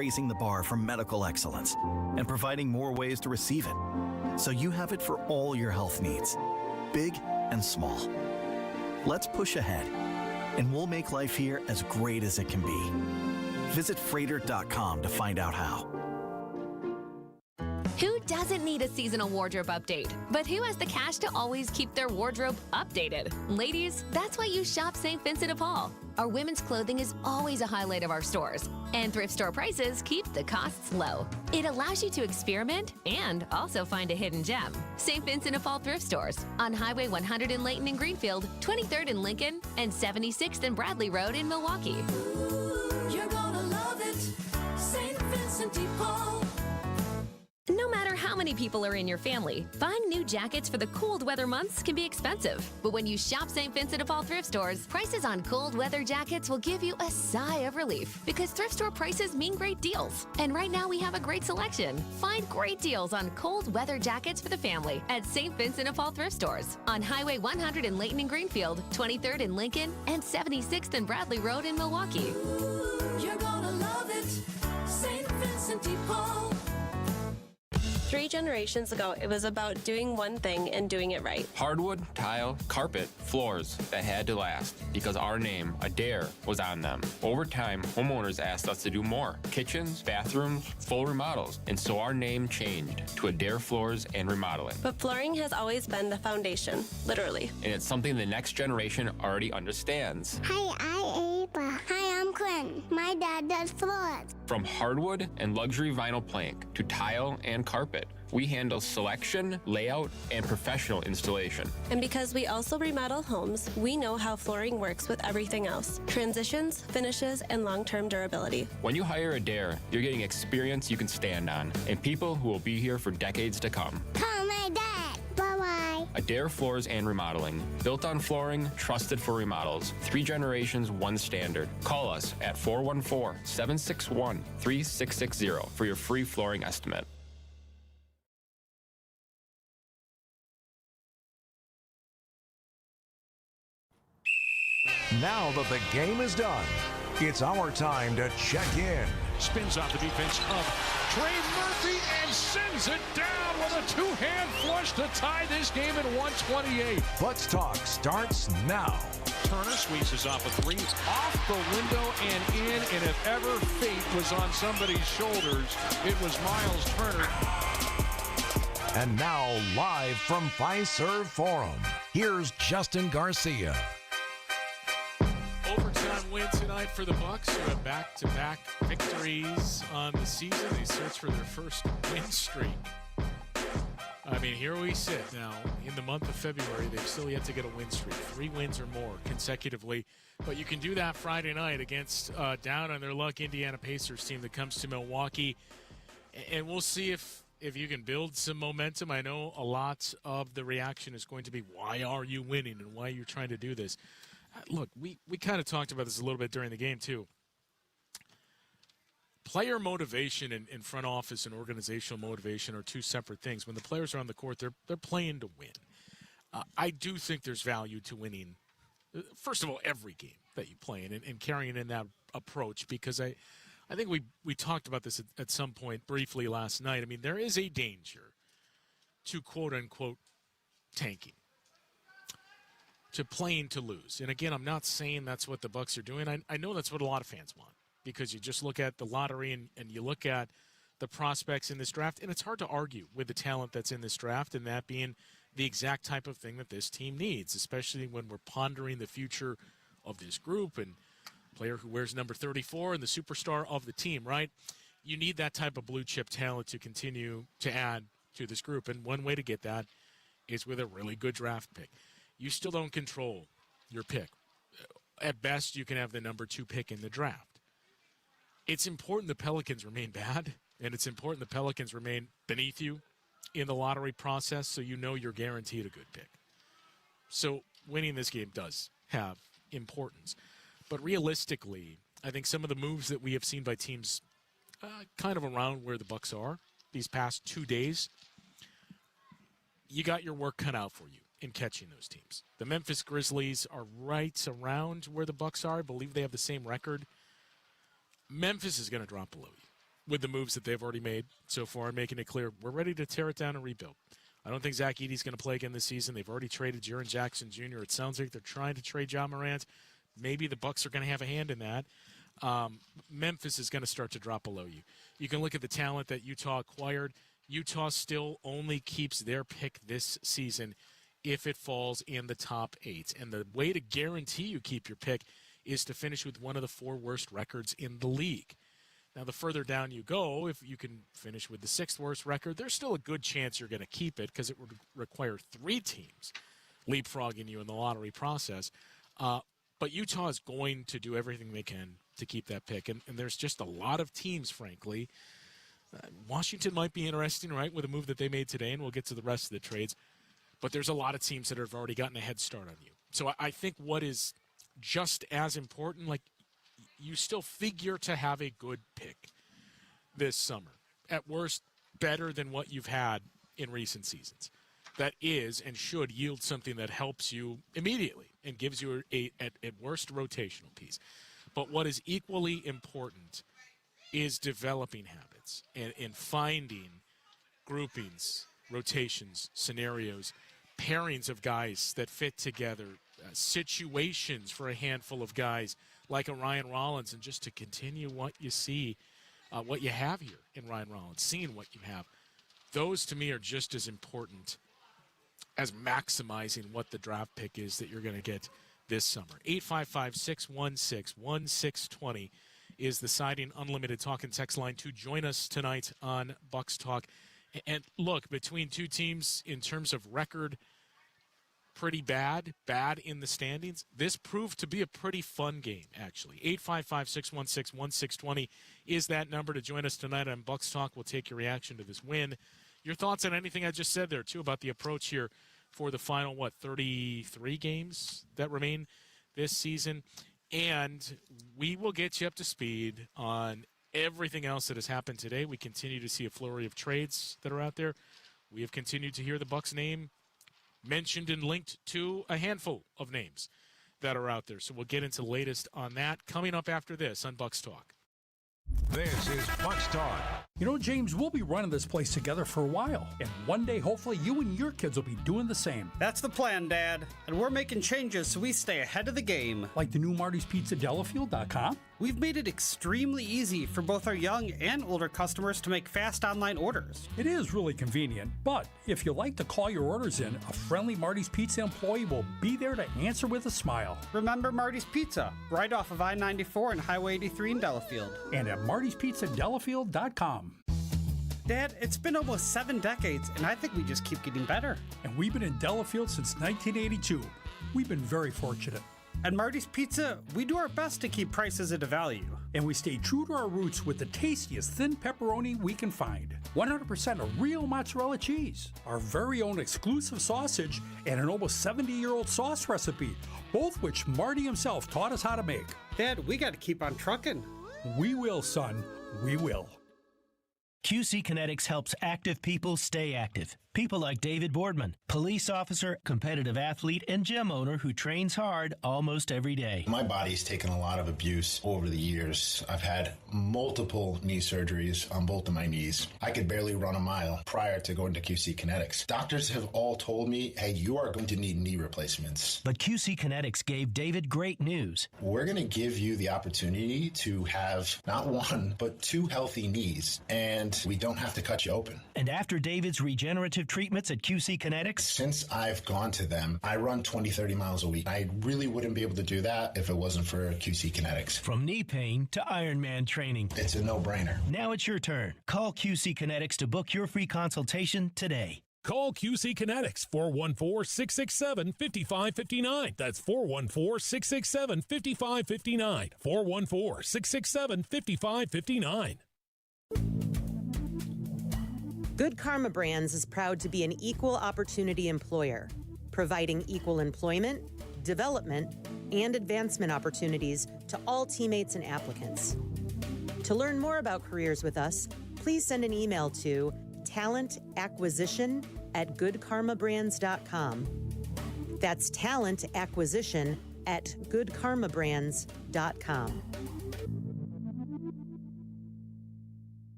raising the bar for medical excellence and providing more ways to receive it, so you have it for all your health needs, big and small. Let's push ahead, and we'll make life here as great as it can be. Visit Freighter.com to find out how. Who doesn't need a seasonal wardrobe update? But who has the cash to always keep their wardrobe updated? Ladies, that's why you shop St. Vincent de Paul. Our women's clothing is always a highlight of our stores, and thrift store prices keep the costs low. It allows you to experiment and also find a hidden gem. St. Vincent de Paul thrift stores on Highway 100 in Layton and Greenfield, 23rd in Lincoln, and 76th and Bradley Road in Milwaukee. You're gonna love it, St. Vincent de Paul. No matter how many people are in your family, buying new jackets for the cold weather months can be expensive. But when you shop St. Vincent de Paul thrift stores, prices on cold weather jackets will give you a sigh of relief because thrift store prices mean great deals. And right now we have a great selection. Find great deals on cold weather jackets for the family at St. Vincent de Paul thrift stores on Highway 100 in Layton and Greenfield, 23rd in Lincoln, and 76th and Bradley Road in Milwaukee. You're gonna love it, St. Vincent de Paul. 3 generations ago, it was about doing one thing and doing it right. Hardwood, tile, carpet, floors that had to last because our name, Adair, was on them. Over time, homeowners asked us to do more. Kitchens, bathrooms, full remodels. And so our name changed to Adair Floors and Remodeling. But flooring has always been the foundation, literally. And it's something the next generation already understands. Hi, I'm Ava. Hi, I'm Quinn. My dad does floors. From hardwood and luxury vinyl plank to tile and carpet, we handle selection, layout, and professional installation. And because we also remodel homes, we know how flooring works with everything else. Transitions, finishes, and long-term durability. When you hire Adair, you're getting experience you can stand on and people who will be here for decades to come. Call my dad. Bye-bye. Adair Floors and Remodeling. Built on flooring, trusted for remodels. 3 generations, 1 standard. Call us at 414-761-3660 for your free flooring estimate. Now that the game is done, it's our time to check in. Spins off the defense of Trey Murphy and sends it down with a 2-hand flush to tie this game at 128. Let's Talk starts now. Turner squeezes off a 3, off the window and in, and if ever fate was on somebody's shoulders, it was Miles Turner. And now, live from Fiserv Forum, here's Justin Garcia. Overtime win tonight for the Bucks, who have back-to-back victories on the season. They search for their first win streak. I mean, here we sit now in the month of February. They've still yet to get a win streak, 3 wins or more consecutively. But you can do that Friday night against down on their luck Indiana Pacers team that comes to Milwaukee. And we'll see if you can build some momentum. I know a lot of the reaction is going to be, why are you winning and why you're trying to do this? Look, we kind of talked about this a little bit during the game, too. Player motivation and front office and organizational motivation are 2 separate things. When the players are on the court, they're playing to win. I do think there's value to winning, first of all, every game that you play in and carrying in that approach, because I think we talked about this at some point briefly last night. I mean, there is a danger to quote-unquote tanking, to playing to lose. And again, I'm not saying that's what the Bucks are doing. I know that's what a lot of fans want, because you just look at the lottery and you look at the prospects in this draft, and it's hard to argue with the talent that's in this draft, and that being the exact type of thing that this team needs, especially when we're pondering the future of this group and player who wears number 34 and the superstar of the team, right? You need that type of blue chip talent to continue to add to this group, and one way to get that is with a really good draft pick. You still don't control your pick. At best, you can have the number 2 pick in the draft. It's important the Pelicans remain bad, and it's important the Pelicans remain beneath you in the lottery process, so you know you're guaranteed a good pick. So winning this game does have importance. But realistically, I think some of the moves that we have seen by teams kind of around where the Bucks are these past 2 days, you got your work cut out for you in catching those teams. The Memphis Grizzlies are right around where the Bucks are. I believe they have the same record. Memphis is going to drop below you. with the moves that they've already made so far, making it clear we're ready to tear it down and rebuild. I don't think Zach Edey's going to play again this season. They've already traded Jaren Jackson Jr. It sounds like they're trying to trade Ja Morant. Maybe the Bucks are going to have a hand in that. Memphis is going to start to drop below you. You can look at the talent that Utah acquired. Utah still only keeps their pick this season if it falls in the top 8. And the way to guarantee you keep your pick is to finish with one of the 4 worst records in the league. Now, the further down you go, if you can finish with the 6th worst record, there's still a good chance you're going to keep it because it would require 3 teams leapfrogging you in the lottery process. But Utah is going to do everything they can to keep that pick. And there's just a lot of teams, frankly. Washington might be interesting, right, with a move that they made today, and we'll get to the rest of the trades. But there's a lot of teams that have already gotten a head start on you. So I think what is just as important, like, you still figure to have a good pick this summer. At worst, better than what you've had in recent seasons. That is and should yield something that helps you immediately and gives you at worst, rotational piece. But what is equally important is developing habits and finding groupings, rotations, scenarios, pairings of guys that fit together, situations for a handful of guys like a Ryan Rollins, and just to continue what you see, what you have here in Ryan Rollins, seeing what you have. Those, to me, are just as important as maximizing what the draft pick is that you're going to get this summer. 855-616-1620 is the Siding Unlimited talk and text line to join us tonight on Bucks Talk. And look, between two teams in terms of record, pretty bad in the standings. This proved to be a pretty fun game, actually. 855-616-1620 is that number to join us tonight on Bucks Talk. We'll take your reaction to this win. Your thoughts on anything I just said there, too, about the approach here for the final, 33 games that remain this season. And we will get you up to speed on everything else that has happened today. We continue to see a flurry of trades that are out there. We have continued to hear the Bucks name mentioned and linked to a handful of names that are out there. So we'll get into the latest on that coming up after this on Bucks Talk. This is Bucks Talk. You know, James, we'll be running this place together for a while. And one day, hopefully, you and your kids will be doing the same. That's the plan, Dad. And we're making changes so we stay ahead of the game. Like the new Marty's Pizza Delafield.com? We've made it extremely easy for both our young and older customers to make fast online orders. It is really convenient, but if you like to call your orders in, a friendly Marty's Pizza employee will be there to answer with a smile. Remember Marty's Pizza, right off of I-94 and Highway 83 in Delafield. And at marty'spizzadelafield.com. Dad, it's been almost 7 decades, and I think we just keep getting better. And we've been in Delafield since 1982. We've been very fortunate. At Marty's Pizza, we do our best to keep prices at a value. And we stay true to our roots with the tastiest thin pepperoni we can find. 100% of real mozzarella cheese, our very own exclusive sausage, and an almost 70-year-old sauce recipe, both which Marty himself taught us how to make. Dad, we got to keep on trucking. We will, son. We will. QC Kinetics helps active people stay active. People like David Boardman, police officer, competitive athlete, and gym owner who trains hard almost every day. My body's taken a lot of abuse over the years. I've had multiple knee surgeries on both of my knees. I could barely run a mile prior to going to QC Kinetics. Doctors have all told me, hey, you are going to need knee replacements. But QC Kinetics gave David great news. We're going to give you the opportunity to have not 1, but 2 healthy knees, and we don't have to cut you open. And after David's regenerative treatments at QC Kinetics? Since I've gone to them, I run 20, 30 miles a week. I really wouldn't be able to do that if it wasn't for QC Kinetics. From knee pain to Ironman training. It's a no-brainer. Now it's your turn. Call QC Kinetics to book your free consultation today. Call QC Kinetics, 414-667-5559. That's 414-667-5559. 414-667-5559. Good Karma Brands is proud to be an equal opportunity employer, providing equal employment, development, and advancement opportunities to all teammates and applicants. To learn more about careers with us, please send an email to talentacquisition@goodkarmabrands.com. That's talentacquisition@goodkarmabrands.com.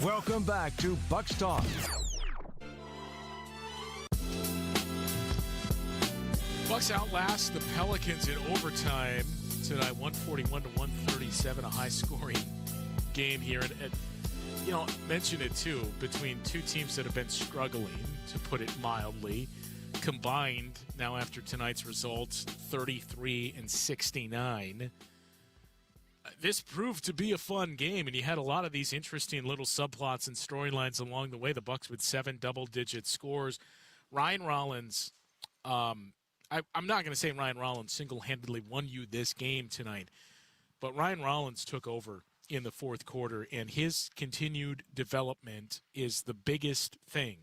Welcome back to Bucks Talk. Bucks outlast the Pelicans in overtime tonight, 141-137, a high-scoring game here. And mention it too, between two teams that have been struggling, to put it mildly, combined now after tonight's results, 33-69. This proved to be a fun game, and you had a lot of these interesting little subplots and storylines along the way. The Bucks with 7 double-digit scores. Ryan Rollins, I'm not going to say Ryan Rollins single-handedly won you this game tonight, but Ryan Rollins took over in the fourth quarter, and his continued development is the biggest thing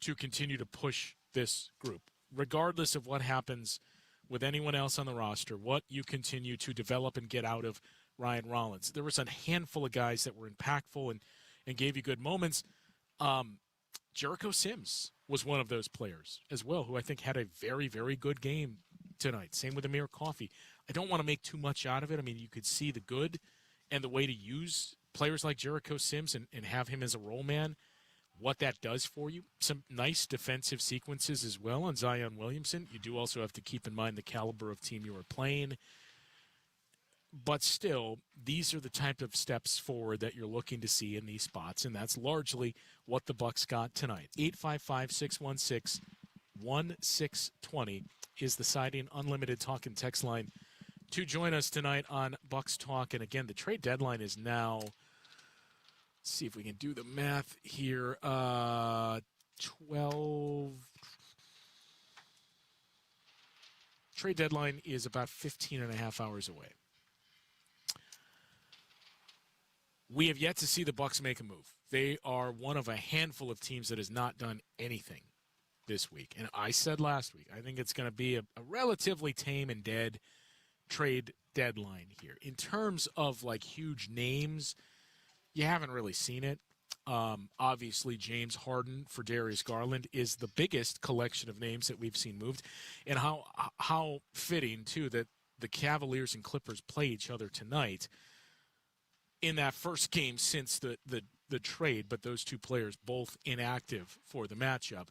to continue to push this group. Regardless of what happens with anyone else on the roster, what you continue to develop and get out of Ryan Rollins. There was a handful of guys that were impactful and gave you good moments. Jericho Sims was one of those players as well, who I think had a very, very good game tonight. Same with Amir Coffey. I don't want to make too much out of it. I mean, you could see the good and the way to use players like Jericho Sims and have him as a role man, what that does for you. Some nice defensive sequences as well on Zion Williamson. You do also have to keep in mind the caliber of team you are playing. But still, these are the type of steps forward that you're looking to see in these spots, and that's largely what the Bucks got tonight. 855-616-1620 is the Siding Unlimited talk and text line to join us tonight on Bucks Talk. And again, the trade deadline is now, let's see if we can do the math here, 12. Trade deadline is about 15 and a half hours away. We have yet to see the Bucks make a move. They are one of a handful of teams that has not done anything this week. And I said last week, I think it's going to be a relatively tame and dead trade deadline here. In terms of like huge names, you haven't really seen it. Obviously, James Harden for Darius Garland is the biggest collection of names that we've seen moved. And how fitting, too, that the Cavaliers and Clippers play each other tonight in that first game since the trade, but those two players both inactive for the matchup.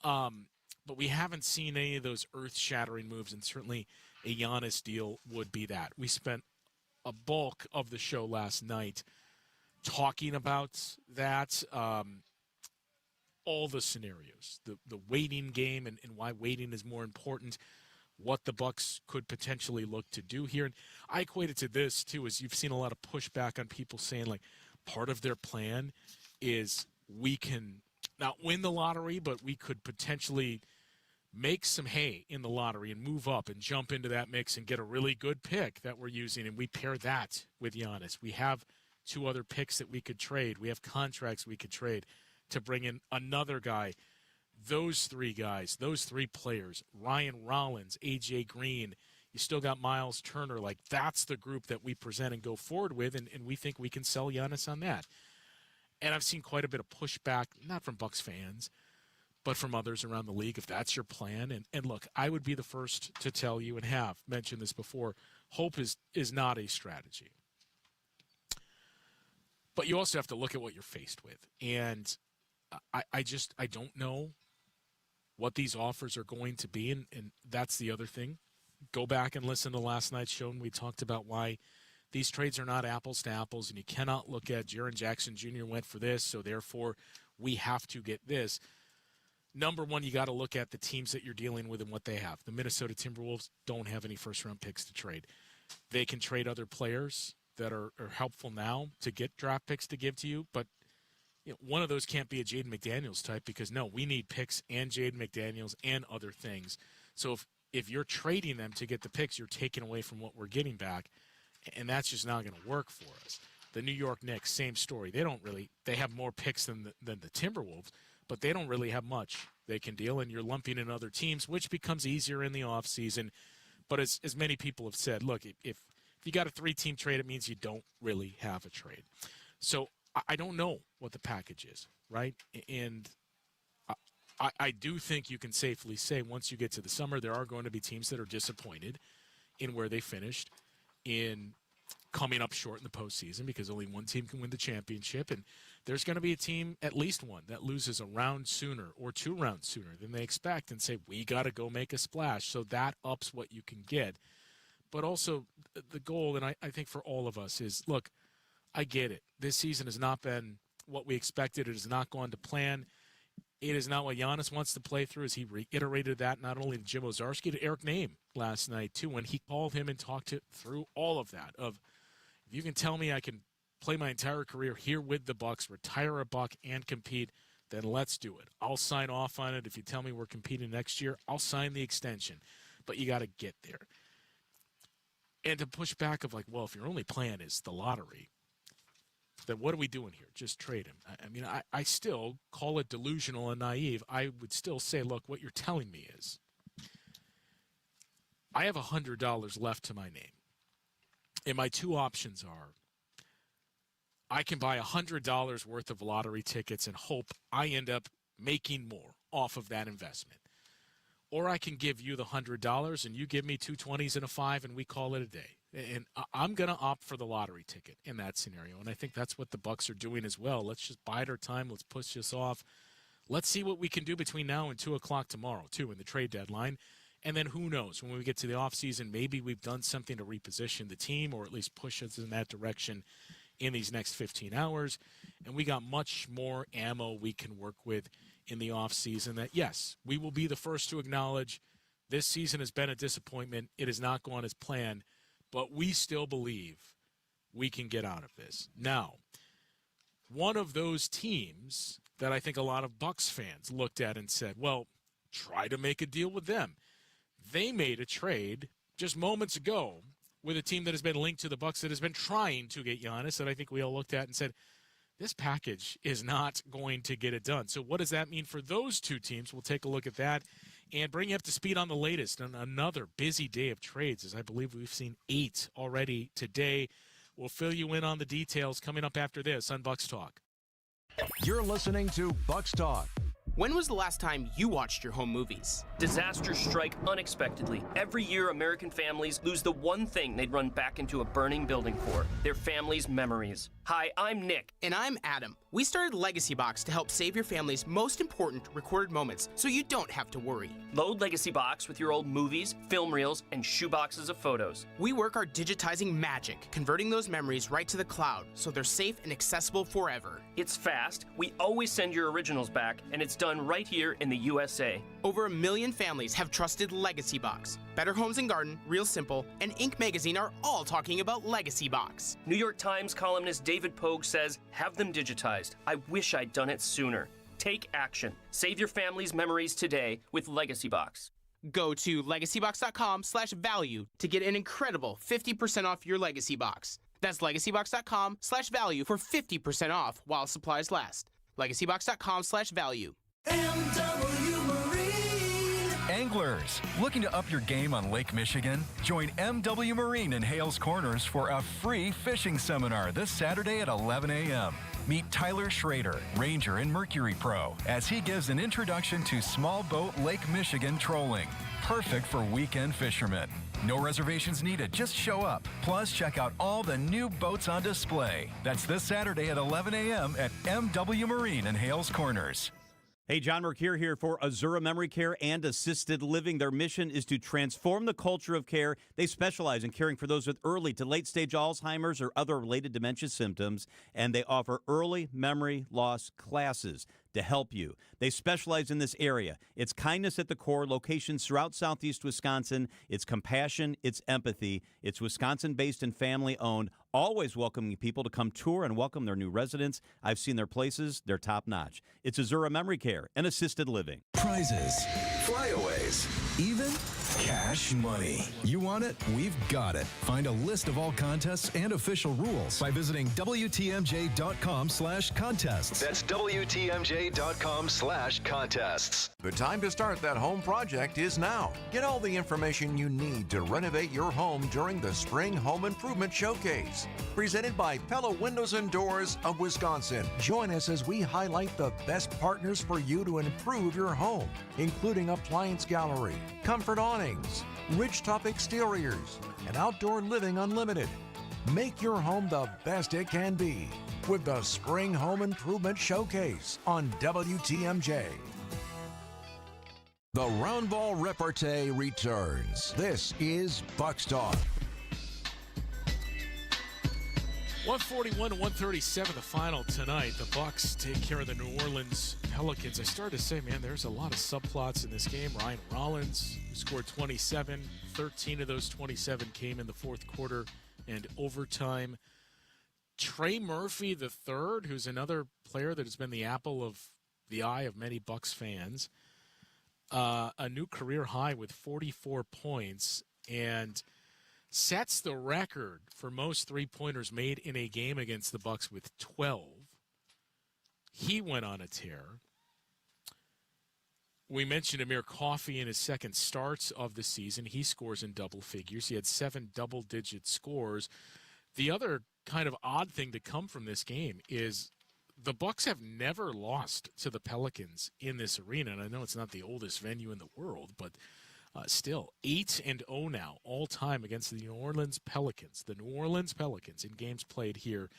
But we haven't seen any of those earth-shattering moves, and certainly a Giannis deal would be that. We spent a bulk of the show last night talking about that, all the scenarios, the waiting game and why waiting is more important, what the Bucks could potentially look to do here. And I equate it to this, too, is you've seen a lot of pushback on people saying, like, part of their plan is we can not win the lottery, but we could potentially make some hay in the lottery and move up and jump into that mix and get a really good pick that we're using, and we pair that with Giannis. We have 2 other picks that we could trade. We have contracts we could trade to bring in another guy. Those 3 guys, those 3 players, Ryan Rollins, A.J. Green, you still got Miles Turner. Like, that's the group that we present and go forward with, and we think we can sell Giannis on that. And I've seen quite a bit of pushback, not from Bucks fans, but from others around the league, if that's your plan. And look, I would be the first to tell you, and have mentioned this before, hope is not a strategy. But you also have to look at what you're faced with. And I don't know what these offers are going to be, and that's the other thing. Go back and listen to last night's show, and we talked about why these trades are not apples to apples, and you cannot look at Jaren Jackson Jr. went for this, so therefore we have to get this. Number one, you got to look at the teams that you're dealing with and what they have. The Minnesota Timberwolves don't have any first-round picks to trade. They can trade other players that are helpful now to get draft picks to give to you, but one of those can't be a Jaden McDaniels type, because, no, we need picks and Jaden McDaniels and other things. So if you're trading them to get the picks, you're taking away from what we're getting back, and that's just not going to work for us. The New York Knicks, same story. They have more picks than the Timberwolves, but they don't really have much they can deal, and you're lumping in other teams, which becomes easier in the offseason. But as many people have said, look, if you got a 3-team trade, it means you don't really have a trade. So I don't know what the package is, right? And I do think you can safely say once you get to the summer, there are going to be teams that are disappointed in where they finished in coming up short in the postseason because only one team can win the championship, and there's going to be a team, at least one, that loses a round sooner or 2 rounds sooner than they expect and say, we got to go make a splash. So that ups what you can get. But also the goal, and I think for all of us, is, look, I get it. This season has not been what we expected. It has not gone to plan. It is not what Giannis wants to play through, as he reiterated that not only to Jim Ozarski, to Eric Name last night, too, when he called him and talked through all of that. Of, if you can tell me I can play my entire career here with the Bucks, retire a Buck, and compete, then let's do it. I'll sign off on it. If you tell me we're competing next year, I'll sign the extension. But you got to get there. And to push back of like, well, if your only plan is the lottery, then what are we doing here? Just trade him. I mean, I still call it delusional and naive. I would still say, look, what you're telling me is I have $100 left to my name. And my 2 options are I can buy $100 worth of lottery tickets and hope I end up making more off of that investment. Or I can give you the $100 and you give me 2 20s and a 5 and we call it a day. And I'm going to opt for the lottery ticket in that scenario. And I think that's what the Bucks are doing as well. Let's just bide our time. Let's push this off. Let's see what we can do between now and 2 o'clock tomorrow, too, in the trade deadline. And then who knows, when we get to the offseason, maybe we've done something to reposition the team or at least push us in that direction in these next 15 hours. And we got much more ammo we can work with in the offseason that, yes, we will be the first to acknowledge this season has been a disappointment. It has not gone as planned, but we still believe we can get out of this. Now, one of those teams that I think a lot of Bucks fans looked at and said, well, try to make a deal with them. They made a trade just moments ago with a team that has been linked to the Bucks that has been trying to get Giannis, that I think we all looked at and said, this package is not going to get it done. So what does that mean for those 2 teams? We'll take a look at that and bring you up to speed on the latest on another busy day of trades, as I believe we've seen 8 already today. We'll fill you in on the details coming up after this on Bucks Talk. You're listening to Bucks Talk. When was the last time you watched your home movies? Disasters strike unexpectedly. Every year, American families lose the one thing they'd run back into a burning building for, their family's memories. Hi, I'm Nick. And I'm Adam. We started Legacy Box to help save your family's most important recorded moments so you don't have to worry. Load Legacy Box with your old movies, film reels, and shoeboxes of photos. We work our digitizing magic, converting those memories right to the cloud so they're safe and accessible forever. It's fast, we always send your originals back, and it's done right here in the USA. Over 1 million families have trusted Legacy Box. Better Homes and Garden, Real Simple, and Inc. Magazine are all talking about Legacy Box. New York Times columnist David Pogue says, have them digitized. I wish I'd done it sooner. Take action. Save your family's memories today with Legacy Box. Go to legacybox.com/value to get an incredible 50% off your Legacy Box. That's legacybox.com/value for 50% off while supplies last. legacybox.com/value. MW Marine. Anglers, looking to up your game on Lake Michigan? Join MW Marine in Hales Corners for a free fishing seminar this Saturday at 11 a.m. Meet Tyler Schrader, Ranger and Mercury Pro, as he gives an introduction to small boat Lake Michigan trolling. Perfect for weekend fishermen. No reservations needed, just show up. Plus, check out all the new boats on display. That's this Saturday at 11 a.m. at MW Marine in Hales Corners. Hey, John Mercure here for Azura Memory Care and Assisted Living. Their mission is to transform the culture of care. They specialize in caring for those with early to late-stage Alzheimer's or other related dementia symptoms, and they offer early memory loss classes to help you. They specialize in this area. It's kindness at the core, locations throughout southeast Wisconsin. It's compassion, it's empathy. It's Wisconsin-based and family-owned, always welcoming people to come tour and welcome their new residents. I've seen their places. They're top-notch. It's Azura Memory Care and Assisted Living. Prizes, flyaways, even cash money. You want it? We've got it. Find a list of all contests and official rules by visiting WTMJ.com/contests. That's WTMJ.com/contests. The time to start that home project is now. Get all the information you need to renovate your home during the Spring Home Improvement Showcase. Presented by Pella Windows and Doors of Wisconsin. Join us as we highlight the best partners for you to improve your home, including appliance gallery, comfort awnings, ridge top exteriors, and outdoor living unlimited. Make your home the best it can be with the Spring Home Improvement Showcase on WTMJ. The Round Ball Repartee returns. This is Bucks Talk. 141 to 137, the final tonight. The Bucks take care of the New Orleans Pelicans. I started to say, man, there's a lot of subplots in this game. Ryan Rollins scored 27. 13 of those 27 came in the fourth quarter and overtime. Trey Murphy III, who's another player that has been the apple of the eye of many Bucks fans, a new career high with 44 points and sets the record for most three-pointers made in a game against the Bucks with 12. He went on a tear. We mentioned Amir Coffey in his second starts of the season. He scores in double figures. He had 7 double-digit scores. The other kind of odd thing to come from this game is the Bucks have never lost to the Pelicans in this arena. And I know it's not the oldest venue in the world, but still, 8-0 now, all-time against the New Orleans Pelicans. The New Orleans Pelicans in games played here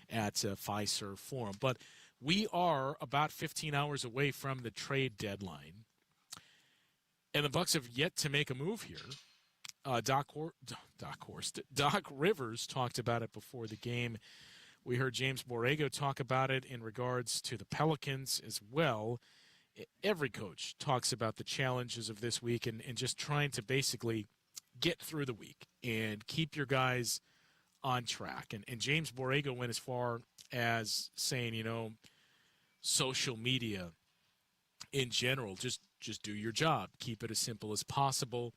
at Fiserv Forum. But we are about 15 hours away from the trade deadline. And the Bucks have yet to make a move here. Doc Rivers talked about it before the game. We heard James Borrego talk about it in regards to the Pelicans as well. Every coach talks about the challenges of this week and just trying to basically get through the week and keep your guys on track. And James Borrego went as far as saying, social media in general, just do your job. Keep it as simple as possible.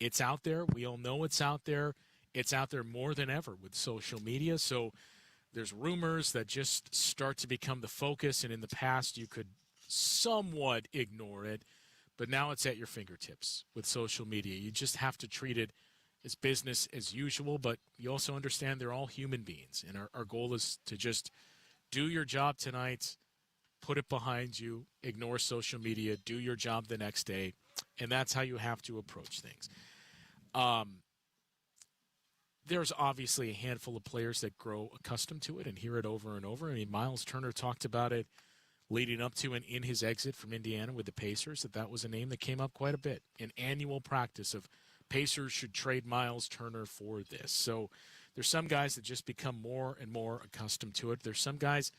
It's out there. We all know it's out there. It's out there more than ever with social media. So there's rumors that just start to become the focus. And in the past, you could somewhat ignore it, but now it's at your fingertips with social media. You just have to treat it as business as usual, but you also understand they're all human beings, and our goal is to just do your job tonight, put it behind you, ignore social media, do your job the next day, and that's how you have to approach things. There's obviously a handful of players that grow accustomed to it and hear it over and over. I mean, Miles Turner talked about it leading up to and in his exit from Indiana with the Pacers, that was a name that came up quite a bit. An annual practice of Pacers should trade Miles Turner for this. So there's some guys that just become more and more accustomed to it. There's some guys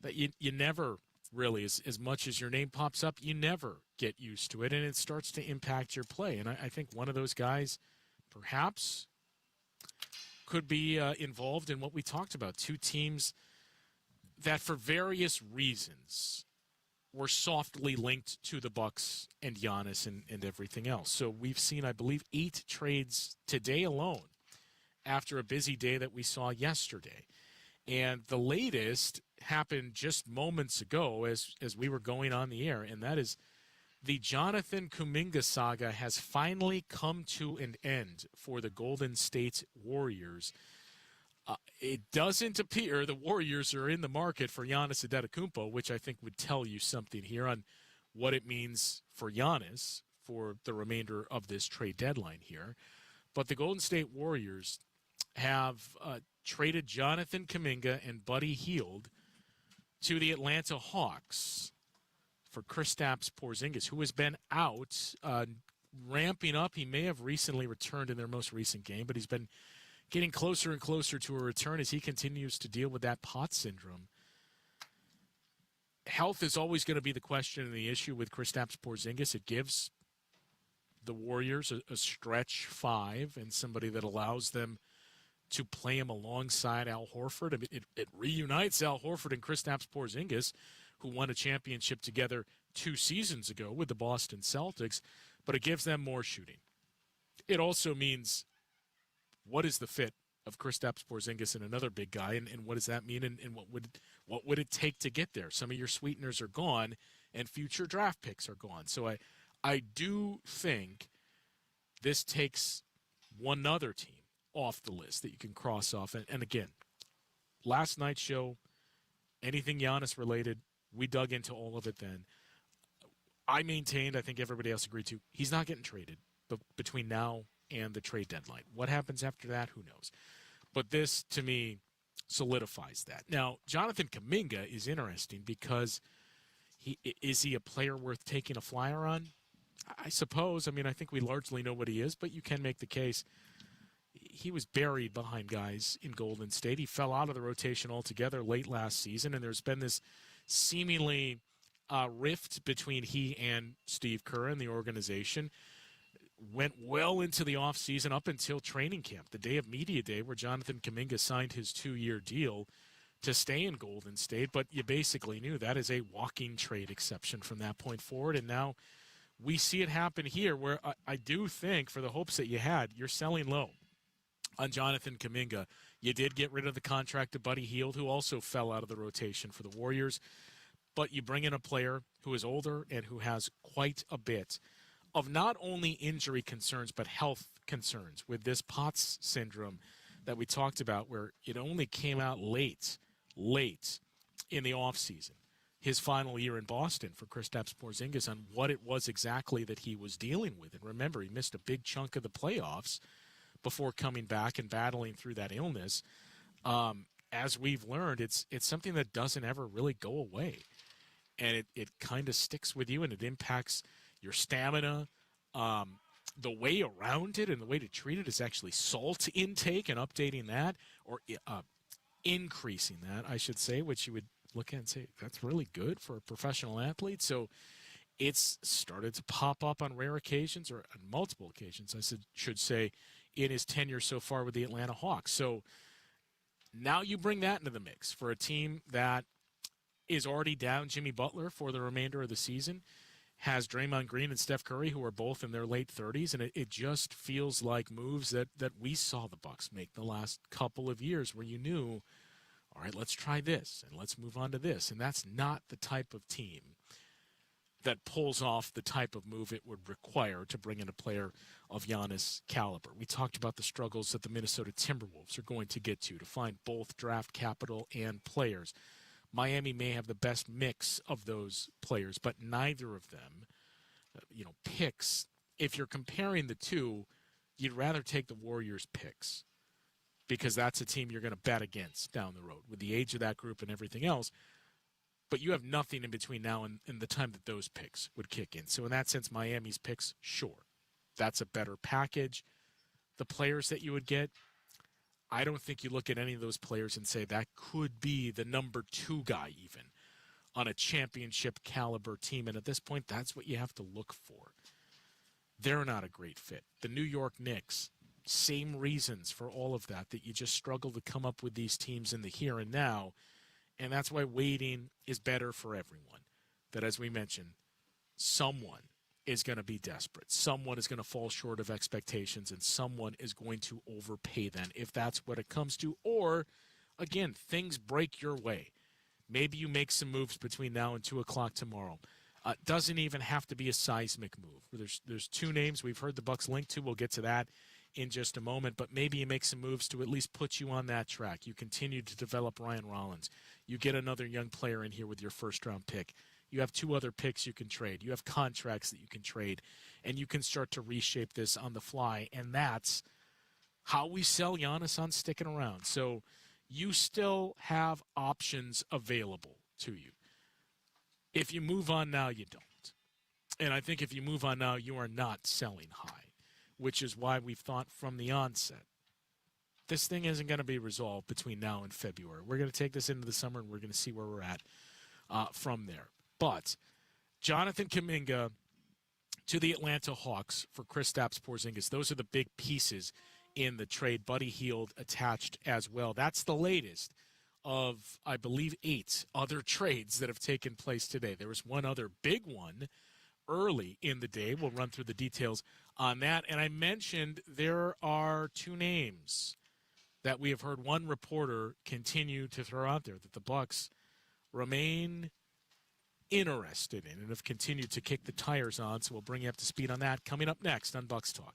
that you never really, as much as your name pops up, you never get used to it, and it starts to impact your play. And I think one of those guys perhaps could be involved in what we talked about, two teams that for various reasons were softly linked to the Bucks and Giannis and everything else. So we've seen, I believe, 8 trades today alone after a busy day that we saw yesterday. And the latest happened just moments ago as we were going on the air, and that is the Jonathan Kuminga saga has finally come to an end for the Golden State Warriors. It doesn't appear the Warriors are in the market for Giannis Antetokounmpo, which I think would tell you something here on what it means for Giannis for the remainder of this trade deadline here. But the Golden State Warriors have traded Jonathan Kuminga and Buddy Hield to the Atlanta Hawks for Kristaps Porzingis, who has been out, ramping up. He may have recently returned in their most recent game, but he's been getting closer and closer to a return as he continues to deal with that POTS syndrome. Health is always going to be the question and the issue with Kristaps Porzingis. It gives the Warriors a stretch 5 and somebody that allows them to play him alongside Al Horford. I mean, it reunites Al Horford and Kristaps Porzingis, who won a championship together 2 seasons ago with the Boston Celtics, but it gives them more shooting. It also means, what is the fit of Kristaps Porzingis and another big guy, and what does that mean, and what would it take to get there? Some of your sweeteners are gone, and future draft picks are gone. So I do think this takes one other team off the list that you can cross off. And again, last night's show, anything Giannis related, we dug into all of it then. I maintained, I think everybody else agreed to, he's not getting traded between now and the trade deadline. What happens after that, who knows? But this, to me, solidifies that. Now, Jonathan Kuminga is interesting because is he a player worth taking a flyer on? I suppose. I mean, I think we largely know what he is, but you can make the case. He was buried behind guys in Golden State. He fell out of the rotation altogether late last season, and there's been this seemingly rift between he and Steve Kerr and the organization. Went well into the offseason up until training camp, the day of media day, where Jonathan Kuminga signed his 2-year deal to stay in Golden State. But you basically knew that is a walking trade exception from that point forward. And now we see it happen here where I do think for the hopes that you had, you're selling low on Jonathan Kuminga. You did get rid of the contract of Buddy Hield, who also fell out of the rotation for the Warriors. But you bring in a player who is older and who has quite a bit of not only injury concerns but health concerns with this POTS syndrome that we talked about, where it only came out late in the offseason, his final year in Boston for Kristaps Porzingis, on what it was exactly that he was dealing with. And remember, he missed a big chunk of the playoffs before coming back and battling through that illness. As we've learned, it's something that doesn't ever really go away. And it kind of sticks with you, and it impacts your stamina. The way around it and the way to treat it is actually salt intake and updating that, or increasing that, I should say, which you would look at and say, that's really good for a professional athlete. So it's started to pop up on rare occasions, or on multiple occasions, I should say, in his tenure so far with the Atlanta Hawks. So now you bring that into the mix for a team that is already down Jimmy Butler for the remainder of the season, has Draymond Green and Steph Curry, who are both in their late 30s, and it just feels like moves that we saw the Bucks make the last couple of years, where you knew, all right, let's try this, and let's move on to this. And that's not the type of team that pulls off the type of move it would require to bring in a player of Giannis' caliber. We talked about the struggles that the Minnesota Timberwolves are going to get to find both draft capital and players. Miami may have the best mix of those players, but neither of them, picks. If you're comparing the two, you'd rather take the Warriors' picks, because that's a team you're going to bet against down the road with the age of that group and everything else. But you have nothing in between now and the time that those picks would kick in. So in that sense, Miami's picks, sure, that's a better package. The players that you would get, I don't think you look at any of those players and say that could be the number 2 guy even on a championship caliber team. And at this point, that's what you have to look for. They're not a great fit. The New York Knicks, same reasons for all of that you just struggle to come up with these teams in the here and now. And that's why waiting is better for everyone. That, as we mentioned, someone is going to be desperate. Someone is going to fall short of expectations, and someone is going to overpay them if that's what it comes to. Or, again, things break your way. Maybe you make some moves between now and 2 o'clock tomorrow. Doesn't even have to be a seismic move. There's 2 names we've heard the Bucks linked to. We'll get to that in just a moment. But maybe you make some moves to at least put you on that track. You continue to develop Ryan Rollins. You get another young player in here with your first-round pick. You have 2 other picks you can trade. You have contracts that you can trade. And you can start to reshape this on the fly. And that's how we sell Giannis on sticking around. So you still have options available to you. If you move on now, you don't. And I think if you move on now, you are not selling high, which is why we've thought from the onset, this thing isn't going to be resolved between now and February. We're going to take this into the summer, and we're going to see where we're at from there. But Jonathan Kuminga to the Atlanta Hawks for Kristaps Porzingis. Those are the big pieces in the trade. Buddy Hield attached as well. That's the latest of, I believe, 8 other trades that have taken place today. There was one other big one early in the day. We'll run through the details on that. And I mentioned there are 2 names that we have heard one reporter continue to throw out there that the Bucks remain interested in and have continued to kick the tires on. So we'll bring you up to speed on that coming up next on Bucks Talk.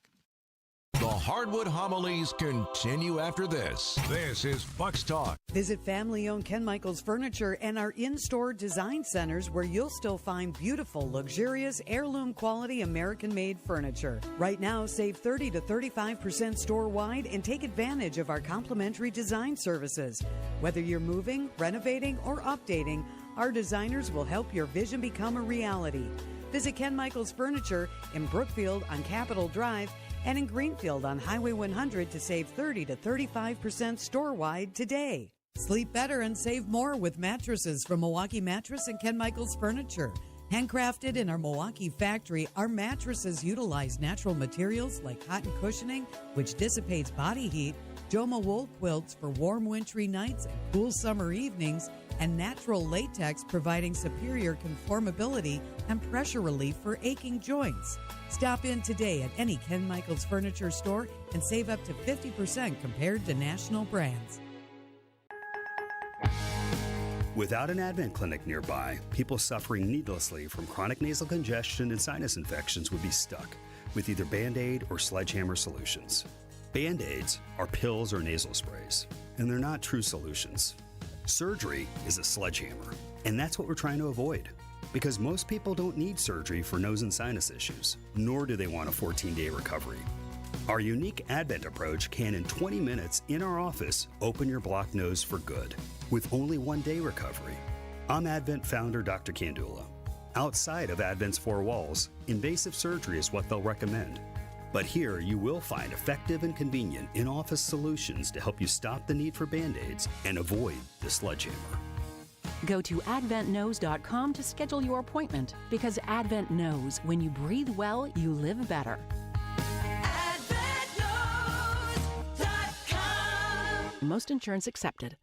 The Hardwood Homilies continue after this. This is Bucks Talk. Visit family-owned Ken Michaels Furniture and our in-store design centers where you'll still find beautiful, luxurious, heirloom quality American-made furniture. Right now, save 30 to 35% store-wide and take advantage of our complimentary design services. Whether you're moving, renovating, or updating, our designers will help your vision become a reality. Visit Ken Michaels Furniture in Brookfield on Capitol Drive and in Greenfield on Highway 100 to save 30 to 35% store-wide today. Sleep better and save more with mattresses from Milwaukee Mattress and Ken Michaels Furniture. Handcrafted in our Milwaukee factory, our mattresses utilize natural materials like cotton cushioning, which dissipates body heat, Joma wool quilts for warm wintry nights and cool summer evenings, and natural latex providing superior conformability and pressure relief for aching joints. Stop in today at any Ken Michaels Furniture store and save up to 50% compared to national brands. Without an Advent clinic nearby, people suffering needlessly from chronic nasal congestion and sinus infections would be stuck with either Band-Aid or sledgehammer solutions. Band-Aids are pills or nasal sprays, and they're not true solutions. Surgery is a sledgehammer, and that's what we're trying to avoid. Because most people don't need surgery for nose and sinus issues, nor do they want a 14-day recovery. Our unique Advent approach can, in 20 minutes in our office, open your blocked nose for good, with only 1-day recovery. I'm Advent founder Dr. Kandula. Outside of Advent's four walls, invasive surgery is what they'll recommend. But here you will find effective and convenient in-office solutions to help you stop the need for Band-Aids and avoid the sledgehammer. Go to adventknows.com to schedule your appointment, because Advent knows when you breathe well, you live better. AdventKnows.com. Most insurance accepted.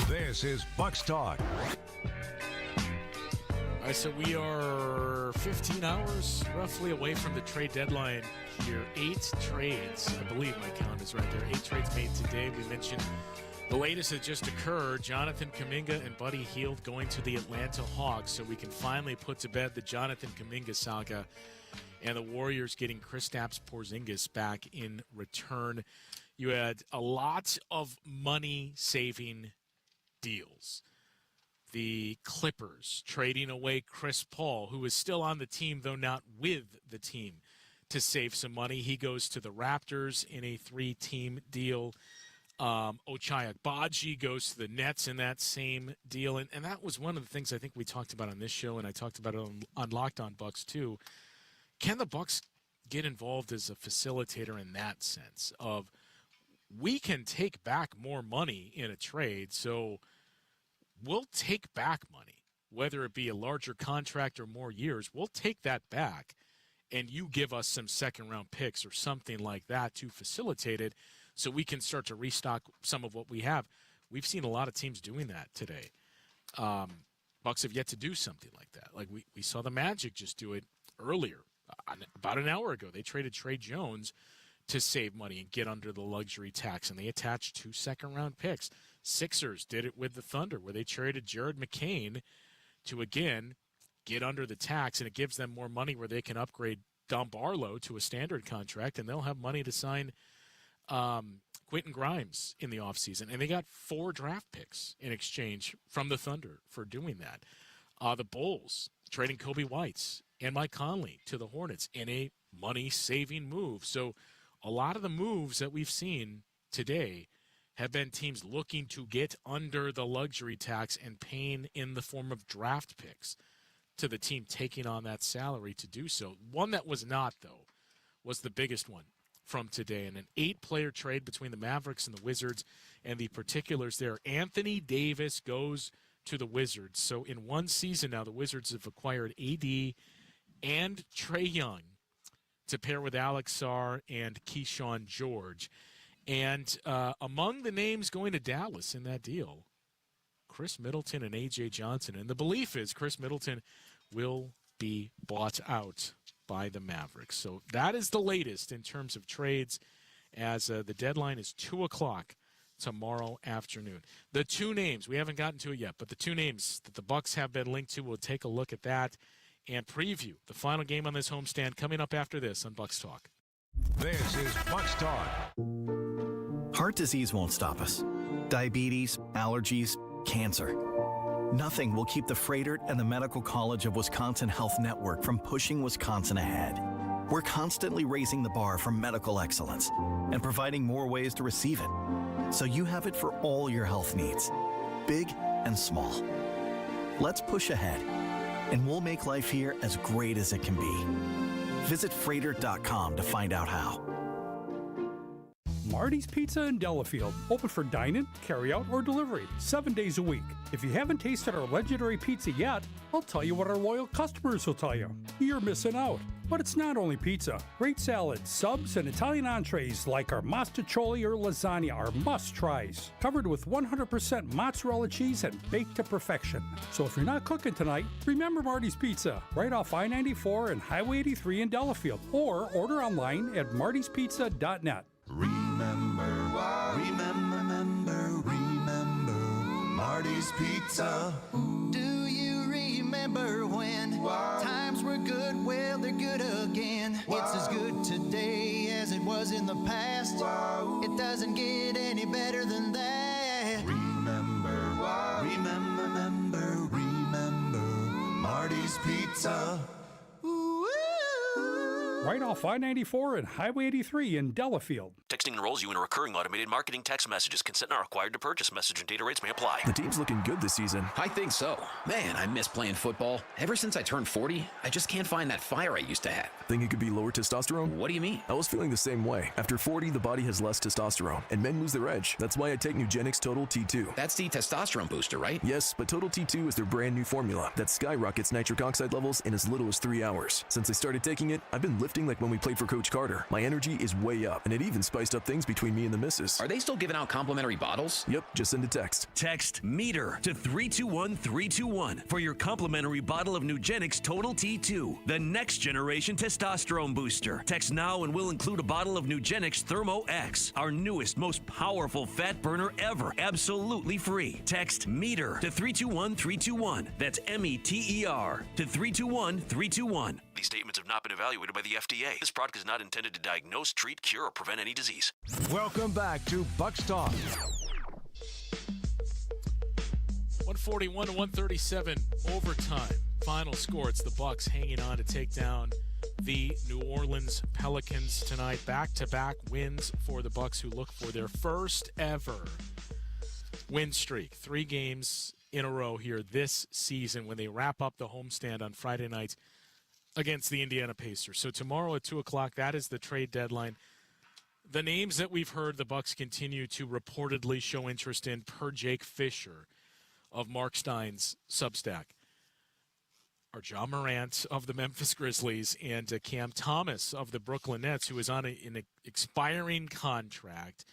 This is Bucks Talk. All right, so we are 15 hours roughly away from the trade deadline here. 8 trades, I believe my count is right there. 8 trades made today. We mentioned the latest that just occurred. Jonathan Kuminga and Buddy Hield going to the Atlanta Hawks, so we can finally put to bed the Jonathan Kuminga saga, and the Warriors getting Kristaps Porzingis back in return. You had a lot of money-saving deals. The Clippers trading away Chris Paul, who is still on the team, though not with the team, to save some money. He goes to the Raptors in a 3-team deal. Ochai Agbaji goes to the Nets in that same deal. And that was one of the things I think we talked about on this show, and I talked about it on Locked On Bucks too. Can the Bucks get involved as a facilitator in that sense of, we can take back more money in a trade, so we'll take back money, whether it be a larger contract or more years. We'll take that back, and you give us some second-round picks or something like that to facilitate it so we can start to restock some of what we have. We've seen a lot of teams doing that today. Bucks have yet to do something like that. Like we saw the Magic just do it earlier, about an hour ago. They traded Trey Jones to save money and get under the luxury tax, and they attached 2 second-round picks. Sixers did it with the Thunder, where they traded Jared McCain to, again, get under the tax, and it gives them more money where they can upgrade Dom Barlow to a standard contract, and they'll have money to sign Quentin Grimes in the offseason. And they got 4 draft picks in exchange from the Thunder for doing that. The Bulls trading Kobe White and Mike Conley to the Hornets in a money-saving move. So a lot of the moves that we've seen today have been teams looking to get under the luxury tax and paying in the form of draft picks to the team taking on that salary to do so. One that was not, though, was the biggest one from today, and an 8-player trade between the Mavericks and the Wizards, and the particulars there. Anthony Davis goes to the Wizards. So in one season now, the Wizards have acquired AD and Trae Young to pair with Alex Sarr and Keyshawn George. And among the names going to Dallas in that deal, Chris Middleton and A.J. Johnson. And the belief is Chris Middleton will be bought out by the Mavericks. So that is the latest in terms of trades, as the deadline is 2 o'clock tomorrow afternoon. The two names, we haven't gotten to it yet, but the two names that the Bucks have been linked to, we'll take a look at that and preview the final game on this homestand coming up after this on Bucks Talk. This is Bucks Talk. Heart disease won't stop us. Diabetes, allergies, cancer. Nothing will keep the Froedtert and the Medical College of Wisconsin Health Network from pushing Wisconsin ahead. We're constantly raising the bar for medical excellence and providing more ways to receive it, so you have it for all your health needs, big and small. Let's push ahead, and we'll make life here as great as it can be. Visit Froedtert.com to find out how. Marty's Pizza in Delafield, open for dine-in, carry-out, or delivery, 7 days a week. If you haven't tasted our legendary pizza yet, I'll tell you what our loyal customers will tell you. You're missing out. But it's not only pizza. Great salads, subs, and Italian entrees like our mostaccioli or lasagna are must-tries. Covered with 100% mozzarella cheese and baked to perfection. So if you're not cooking tonight, remember Marty's Pizza, right off I-94 and Highway 83 in Delafield. Or order online at martyspizza.net. Remember, Marty's Pizza. Do you remember when times were good? Well, they're good again. It's as good today as it was in the past. It doesn't get any better than that. Remember, Marty's Pizza. Right off I-94 and Highway 83 in Delafield. Texting enrolls you in a recurring automated marketing text messages. Consent not required to purchase. Message and data rates may apply. The team's looking good this season. I think so. Man, I miss playing football. Ever since I turned 40, I just can't find that fire I used to have. Think it could be lower testosterone? What do you mean? I was feeling the same way. After 40, the body has less testosterone, and men lose their edge. That's why I take Nugenics Total T2. That's the testosterone booster, right? Yes, but Total T2 is their brand new formula that skyrockets nitric oxide levels in as little as 3 hours. Since I started taking it, I've been lifting like when we played for Coach Carter. My energy is way up, and it even spiced up things between me and the missus. Are they still giving out complimentary bottles? Yep, just send a text. Text METER to 321-321 for your complimentary bottle of Nugenics Total T2, the next generation testosterone booster. Text now and we'll include a bottle of Nugenics Thermo X, our newest, most powerful fat burner ever, absolutely free. Text METER to 321-321. That's METER to 321-321. These statements have not been evaluated by the FDA. This product is not intended to diagnose, treat, cure, or prevent any disease. Welcome back to Bucks Talk. 141 to 137 overtime. Final score. It's the Bucks hanging on to take down the New Orleans Pelicans tonight. Back-to-back wins for the Bucks, who look for their first ever win streak. 3 games in a row here this season when they wrap up the homestand on Friday night against the Indiana Pacers. So tomorrow at 2 o'clock, that is the trade deadline. The names that we've heard the Bucks continue to reportedly show interest in, per Jake Fisher of Mark Stein's Substack, are Ja Morant of the Memphis Grizzlies and Cam Thomas of the Brooklyn Nets, who is on an expiring contract.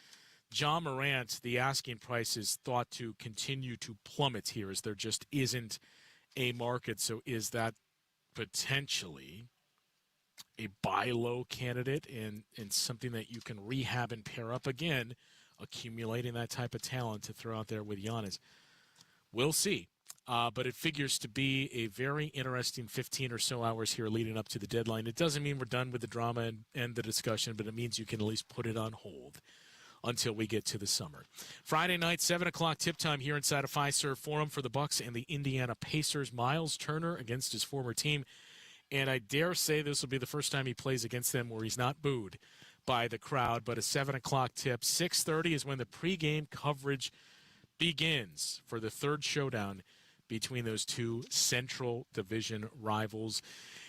Ja Morant, the asking price is thought to continue to plummet here, as there just isn't a market. So is that potentially a buy low candidate and something that you can rehab and pair up again, accumulating that type of talent to throw out there with Giannis? We'll see. But it figures to be a very interesting 15 or so hours here leading up to the deadline. It doesn't mean we're done with the drama and the discussion, but it means you can at least put it on hold until we get to the summer. Friday night, 7 o'clock tip time here inside of Fiserv Forum for the Bucks and the Indiana Pacers. Miles Turner against his former team. And I dare say this will be the first time he plays against them where he's not booed by the crowd. But a 7 o'clock tip. 6:30 is when the pregame coverage begins for the third showdown between those two Central Division rivals.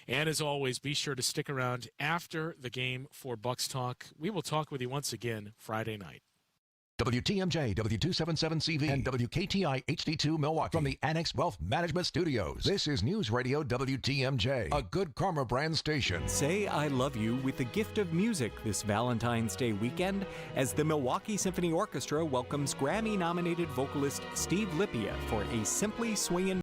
And as always, be sure to stick around after the game for Bucks Talk. We will talk with you once again Friday night. WTMJ, W277CV, and WKTI HD2 Milwaukee from the Annex Wealth Management Studios. This is News Radio WTMJ, a Good Karma brand station. Say I love you with the gift of music this Valentine's Day weekend as the Milwaukee Symphony Orchestra welcomes Grammy-nominated vocalist Steve Lipia for a simply swingin'